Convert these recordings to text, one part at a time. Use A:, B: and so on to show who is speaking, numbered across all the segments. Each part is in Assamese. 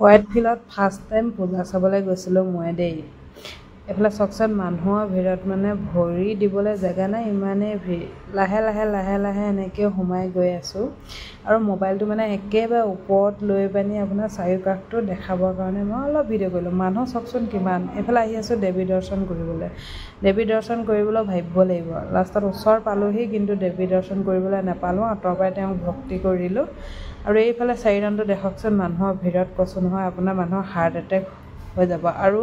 A: হোৱাইটফিল্ডত ফাৰ্ষ্ট টাইম পূজা চাবলৈ গৈছিলোঁ মই দেই। এইফালে চাওকচোন মানুহৰ ভিৰত মানে ভৰি দিবলৈ জেগা নাই, ইমানেই ভিৰ। লাহে লাহে এনেকৈ সোমাই গৈ আছোঁ আৰু মোবাইলটো মানে একেবাৰে ওপৰত লৈ পানি আপোনাৰ চাৰিওকাষটো দেখাবৰ কাৰণে মই অলপ ভিডিঅ' কৰিলোঁ। মানুহ চাওকচোন কিমান। এইফালে আহি আছোঁ দেৱী দৰ্শন কৰিবলৈ। দেৱী দৰ্শন কৰিবলৈ ভাবিব লাগিব। লাষ্টত ওচৰ পালোঁহি, কিন্তু দেৱী দৰ্শন কৰিবলৈ নাপালোঁ। আঁতৰৰ পৰাই তেওঁক ভক্তি কৰিলোঁ। আৰু এইফালে চাৰিদানটো দেখকচোন মানুহৰ ভিৰত কৈছোঁ নহয়, আপোনাৰ মানুহৰ হাৰ্ট এটেক হৈ যাব। আৰু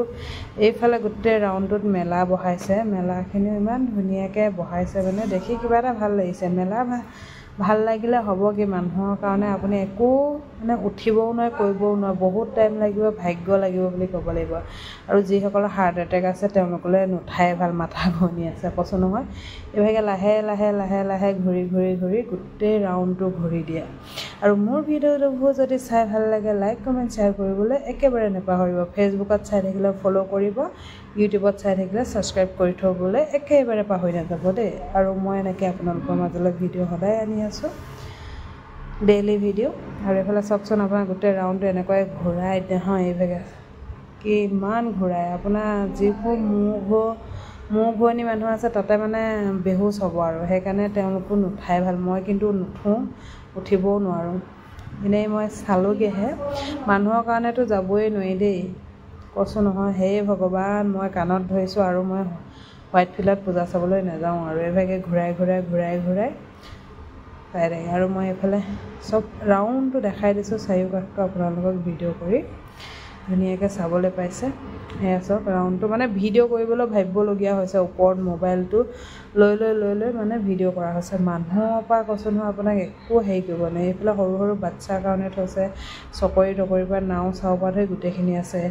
A: এইফালে গোটেই ৰাউণ্ডটোত মেলা বহাইছে। মেলাখিনিও ইমান ধুনীয়াকৈ বহাইছে, মানে দেখি কিবা এটা ভাল লাগিছে। মেলা ভাল লাগিলে হ'ব কি, মানুহৰ কাৰণে আপুনি একো মানে উঠিবও নোৱাৰে, কৰিবও নোৱাৰে, বহুত টাইম লাগিব, ভাগ্য লাগিব বুলি ক'ব লাগিব। আৰু যিসকলৰ হাৰ্ট এটেক আছে তেওঁলোকলৈ নুঠাই ভাল, মাথা ঘূৰণি আছে কৈছোঁ নহয়। এইভাগে লাহে লাহে ঘূৰি গোটেই ৰাউণ্ডটো ঘূৰি দিয়ে। আৰু মোৰ ভিডিঅ'বোৰ যদি চাই ভাল লাগে, লাইক কমেণ্ট শ্বেয়াৰ কৰিবলৈ একেবাৰে নাপাহৰিব। ফেচবুকত চাই থাকিলে ফ'ল' কৰিব, ইউটিউবত চাই থাকিলে ছাবস্ক্ৰাইব কৰি থ'বলৈ একেবাৰে পাহৰি নাযাব দেই। আৰু মই এনেকৈ আপোনালোকৰ মাজলৈ ভিডিঅ' সদায় আনি আছোঁ, ডেইলি ভিডিঅ'। আৰু এইফালে চাওকচোন আপোনাৰ গোটেই ৰাউণ্ডটো এনেকৈ ঘূৰাই নহয়, এইভাগে কিমান ঘূৰাই। আপোনাৰ যিবোৰ মূৰ ঘূৰণি মানুহ আছে তাতে মানে বেহুচ হ'ব, আৰু সেইকাৰণে তেওঁলোকো নুঠাই ভাল। মই কিন্তু নুঠোঁ, উঠিবও নোৱাৰোঁ। এনেই মই চালোঁগৈহে। মানুহৰ কাৰণেতো যাবই নোৱাৰি দেই কৈছোঁ নহয়। হে ভগৱান, মই কাণত ধৰিছোঁ আৰু মই হোৱাইটফিল্ডত পূজা চাবলৈ নাযাওঁ। আৰু এইভাগে ঘূৰাই চাই থাকে। আৰু মই এইফালে চব ৰাউণ্ডটো দেখাই দিছোঁ, চাৰিওকাষটো আপোনালোকক ভিডিঅ' কৰি ধুনীয়াকৈ চাবলৈ পাইছে। সেয়া চাওক ৰাউণ্ডটো, মানে ভিডিঅ' কৰিবলৈ ভাবিবলগীয়া হৈছে। ওপৰত মোবাইলটো লৈ মানে ভিডিঅ' কৰা হৈছে। মানুহৰ পৰা কৈছোঁ নহয় আপোনাক একো হেৰি কৰিব নোৱাৰি। এইফালে সৰু বাচ্ছাৰ কাৰণে থৈছে, চকৰি তকৰিৰ পৰা নাও চাও পৰা ধৰি গোটেইখিনি আছে।